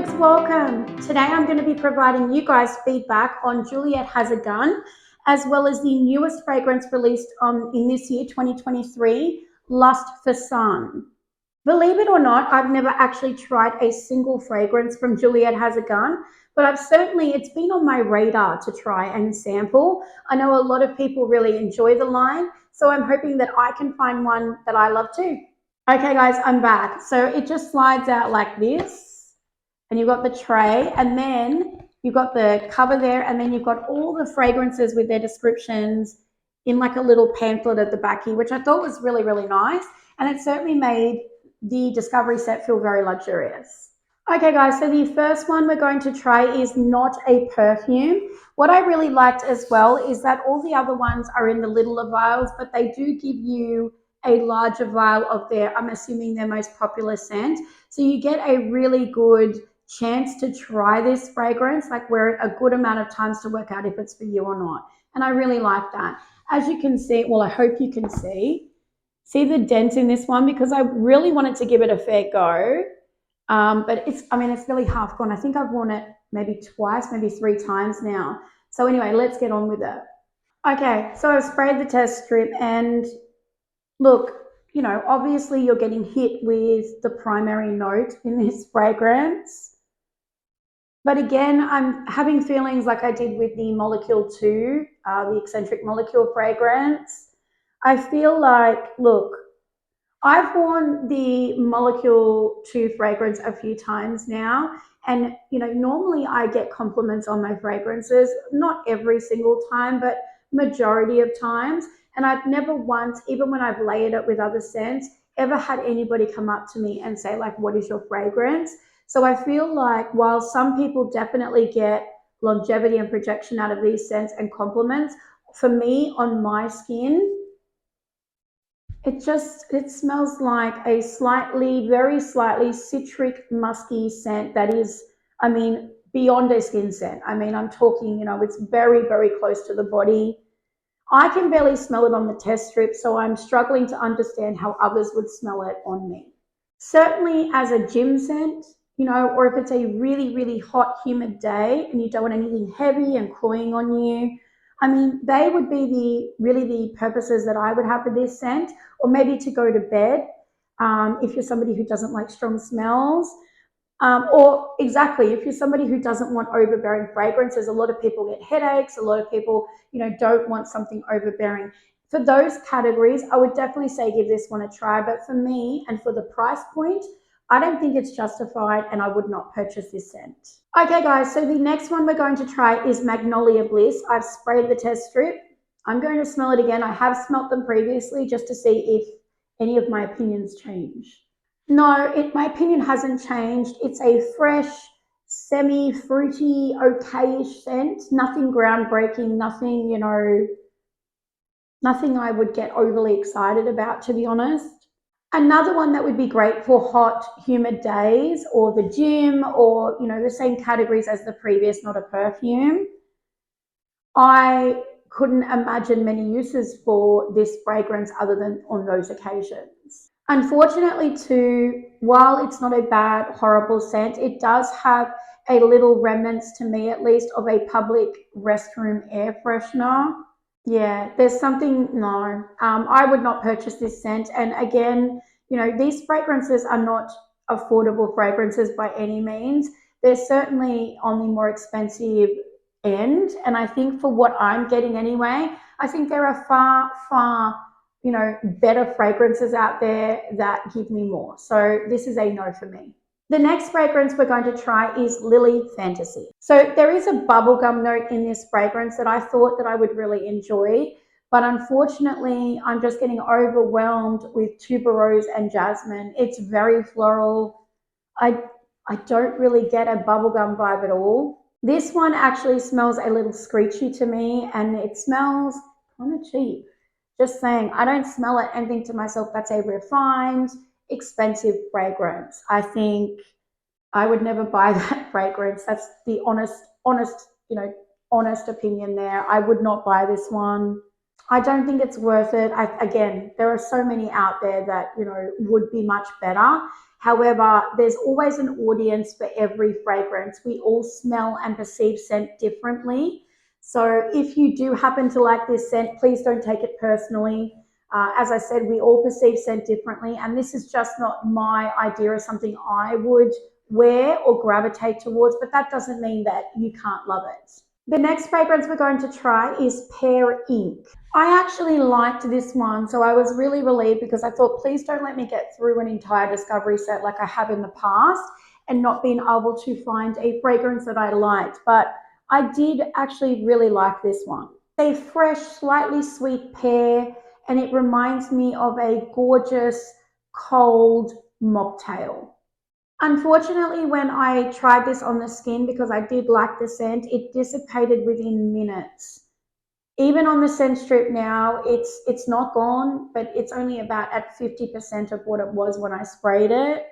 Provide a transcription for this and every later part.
peeps, welcome. Today I'm going to be providing you guys feedback on Juliette Has a Gun, as well as the newest fragrance released in this year, 2023, Lust for Sun. Believe it or not, I've never actually tried a single fragrance from Juliette Has a Gun, but it's been on my radar to try and sample. I know a lot of people really enjoy the line, so I'm hoping that I can find one that I love too. Okay guys, I'm back. So it just slides out like this, and you've got the tray, and then you've got the cover there, and then you've got all the fragrances with their descriptions in like a little pamphlet at the back here, which I thought was really, really nice. And it certainly made the discovery set feel very luxurious. Okay guys, so the first one we're going to try is not a perfume. What I really liked as well is that all the other ones are in the littler vials, but they do give you a larger vial of their, I'm assuming, their most popular scent. So you get a really good chance to try this fragrance, like wear it a good amount of times to work out if it's for you or not. And I really like that. As you can see, well, I hope you can see the dent in this one, because I really wanted to give it a fair go. But it's really half gone. I think I've worn it maybe twice, maybe 3 times now. So anyway, let's get on with it. Okay, so I've sprayed the test strip, and look, obviously you're getting hit with the primary note in this fragrance. But again, I'm having feelings like I did with the Molecule 2, the Eccentric Molecule fragrance. I feel like, look, I've worn the Molecule 2 fragrance a few times now, and normally I get compliments on my fragrances, not every single time, but majority of times. And I've never once, even when I've layered it with other scents, ever had anybody come up to me and say, like, what is your fragrance? So I feel like while some people definitely get longevity and projection out of these scents and compliments, for me, on my skin, it smells like a very slightly citric, musky scent that is, beyond a skin scent. I'm talking, it's very, very close to the body. I can barely smell it on the test strip, so I'm struggling to understand how others would smell it on me. Certainly as a gym scent, or if it's a really, really hot, humid day and you don't want anything heavy and cloying on you, they would be the purposes that I would have for this scent, or maybe to go to bed if you're somebody who doesn't like strong smells. Or exactly, if you're somebody who doesn't want overbearing fragrances, a lot of people get headaches, a lot of people, don't want something overbearing. For those categories, I would definitely say give this one a try. But for me, and for the price point, I don't think it's justified, and I would not purchase this scent. Okay guys, so the next one we're going to try is Magnolia Bliss. I've sprayed the test strip. I'm going to smell it again. I have smelt them previously just to see if any of my opinions change. No, my opinion hasn't changed. It's a fresh, semi-fruity, okay-ish scent. Nothing groundbreaking, nothing I would get overly excited about, to be honest. Another one that would be great for hot, humid days, or the gym, or, the same categories as the previous, not a perfume. I couldn't imagine many uses for this fragrance other than on those occasions. Unfortunately too, while it's not a bad, horrible scent, it does have a little remnants, to me at least, of a public restroom air freshener. Yeah, there's something, no, I would not purchase this scent. And again, these fragrances are not affordable fragrances by any means. They're certainly on the more expensive end. And I think for what I'm getting anyway, I think there are far, far, better fragrances out there that give me more. So this is a no for me. The next fragrance we're going to try is Lili Fantasy. So there is a bubblegum note in this fragrance that I thought that I would really enjoy, but unfortunately I'm just getting overwhelmed with tuberose and jasmine. It's very floral. I don't really get a bubblegum vibe at all. This one actually smells a little screechy to me, and it smells kind of cheap. Just saying, I don't smell it and think to myself, that's a refined, expensive fragrance. I think I would never buy that fragrance. That's the honest opinion there. I would not buy this one. I don't think it's worth it. Again, there are so many out there that, would be much better. However, there's always an audience for every fragrance. We all smell and perceive scent differently. So if you do happen to like this scent, please don't take it personally. As I said, we all perceive scent differently, and this is just not my idea of something I would wear or gravitate towards, but that doesn't mean that you can't love it. The next fragrance we're going to try is Pear Inc. I actually liked this one, so I was really relieved because I thought, please don't let me get through an entire discovery set like I have in the past and not being able to find a fragrance that I liked. But I did actually really like this one. A fresh, slightly sweet pear, and it reminds me of a gorgeous, cold mocktail. Unfortunately, when I tried this on the skin, because I did like the scent, it dissipated within minutes. Even on the scent strip now, it's not gone, but it's only about at 50% of what it was when I sprayed it.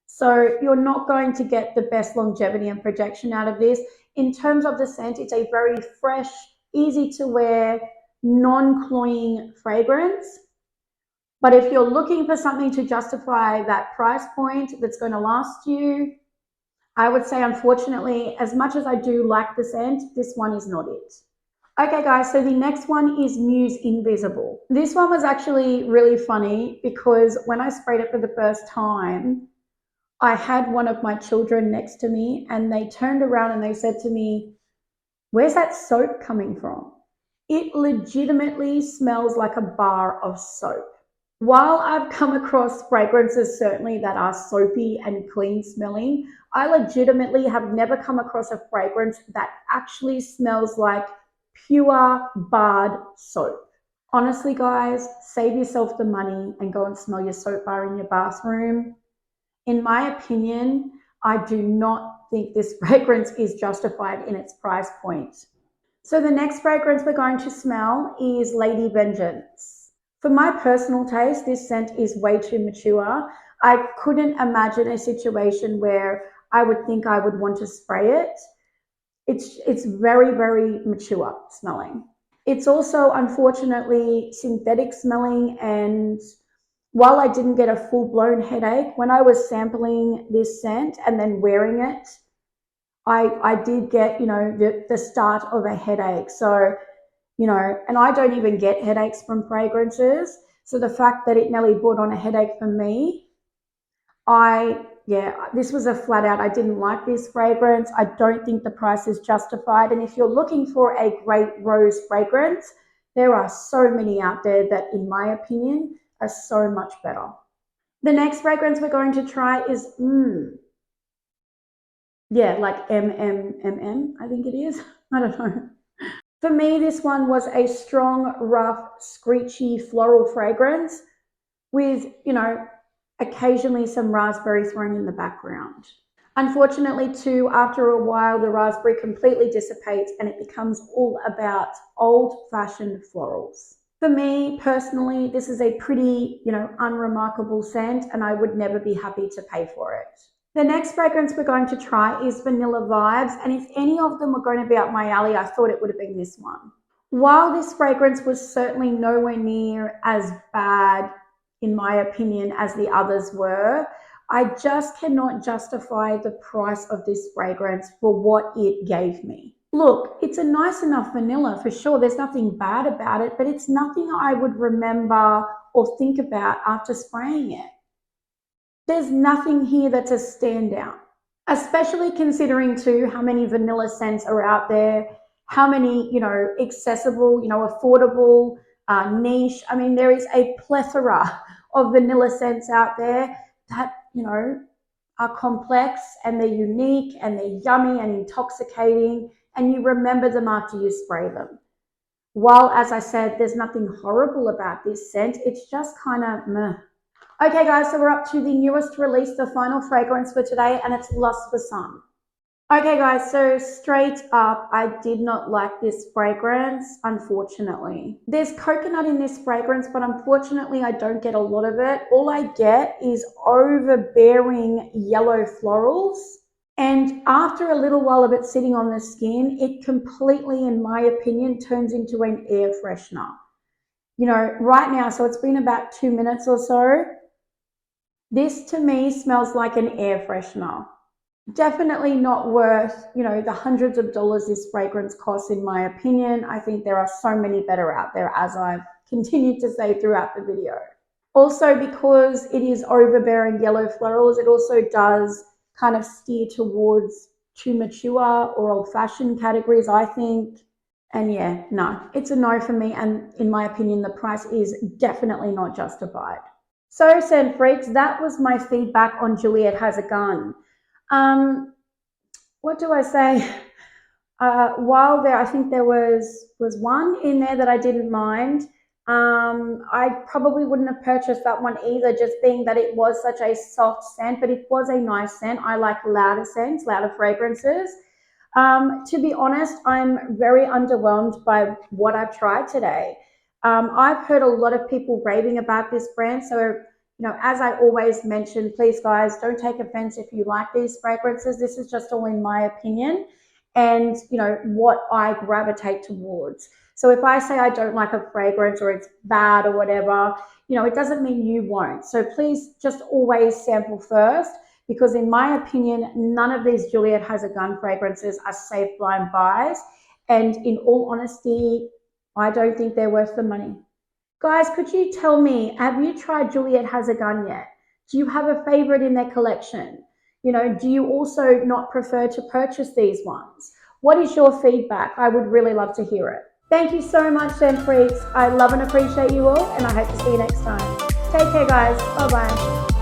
So you're not going to get the best longevity and projection out of this. In terms of the scent, it's a very fresh, easy to wear, non-cloying fragrance. But if you're looking for something to justify that price point that's going to last you, I would say, unfortunately, as much as I do like the scent, this one is not it. Okay, guys, so the next one is Musc Invisible. This one was actually really funny because when I sprayed it for the first time, I had one of my children next to me and they turned around and they said to me, "Where's that soap coming from?" It legitimately smells like a bar of soap. While I've come across fragrances certainly that are soapy and clean smelling, I legitimately have never come across a fragrance that actually smells like pure barred soap. Honestly, guys, save yourself the money and go and smell your soap bar in your bathroom. In my opinion, I do not think this fragrance is justified in its price point. So the next fragrance we're going to smell is Lady Vengeance. For my personal taste, this scent is way too mature. I couldn't imagine a situation where I would think I would want to spray it. It's very, very mature smelling. It's also unfortunately synthetic smelling, and while I didn't get a full-blown headache, when I was sampling this scent and then wearing it, I did get, the start of a headache. So, and I don't even get headaches from fragrances. So the fact that it nearly brought on a headache for me, this was a flat out, I didn't like this fragrance. I don't think the price is justified. And if you're looking for a great rose fragrance, there are so many out there that, in my opinion, are so much better. The next fragrance we're going to try is, like MMMM, I think it is. I don't know. For me, this one was a strong, rough, screechy floral fragrance with, occasionally some raspberry thrown in the background. Unfortunately, too, after a while, the raspberry completely dissipates and it becomes all about old-fashioned florals. For me, personally, this is a pretty, unremarkable scent, and I would never be happy to pay for it. The next fragrance we're going to try is Vanilla Vibes, and if any of them were going to be up my alley, I thought it would have been this one. While this fragrance was certainly nowhere near as bad, in my opinion, as the others were, I just cannot justify the price of this fragrance for what it gave me. Look, it's a nice enough vanilla for sure. There's nothing bad about it, but it's nothing I would remember or think about after spraying it. There's nothing here that's a standout, especially considering too how many vanilla scents are out there, how many, accessible, affordable, niche. I mean, there is a plethora of vanilla scents out there that, are complex and they're unique and they're yummy and intoxicating, and you remember them after you spray them. While, as I said, there's nothing horrible about this scent, it's just kind of meh. Okay, guys, so we're up to the newest release, the final fragrance for today, and it's Lust for Sun. Okay, guys, so straight up, I did not like this fragrance, unfortunately. There's coconut in this fragrance, but unfortunately, I don't get a lot of it. All I get is overbearing yellow florals. And after a little while of it sitting on the skin, it completely, in my opinion, turns into an air freshener. you know, right now, so it's been about 2 minutes or so. This to me smells like an air freshener. Definitely not worth, you know, the hundreds of dollars this fragrance costs, in my opinion. I think there are so many better out there, as I've continued to say throughout the video. Also, because it is overbearing yellow florals, it also does kind of steer towards too mature or old-fashioned categories, I think. And yeah, no, it's a no for me. And in my opinion, the price is definitely not justified. So, scent freaks, that was my feedback on Juliette Has a Gun. What do I say? While there, I think there was one in there that I didn't mind. I probably wouldn't have purchased that one either, just being that it was such a soft scent, but it was a nice scent. I like louder scents, louder fragrances. To be honest, I'm very underwhelmed by what I've tried today. I've heard a lot of people raving about this brand, so you know, as I always mention, please guys, don't take offense if you like these fragrances. This is just all in my opinion and, you know, what I gravitate towards. So if I say I don't like a fragrance or it's bad or whatever, you know, it doesn't mean you won't. So please just always sample first, because in my opinion, none of these Juliette Has a Gun fragrances are safe blind buys. And in all honesty, I don't think they're worth the money. Guys, could you tell me, have you tried Juliette Has a Gun yet? Do you have a favorite in their collection? You know, do you also not prefer to purchase these ones? What is your feedback? I would really love to hear it. Thank you so much, scent freaks. I love and appreciate you all, and I hope to see you next time. Take care, guys. Bye-bye.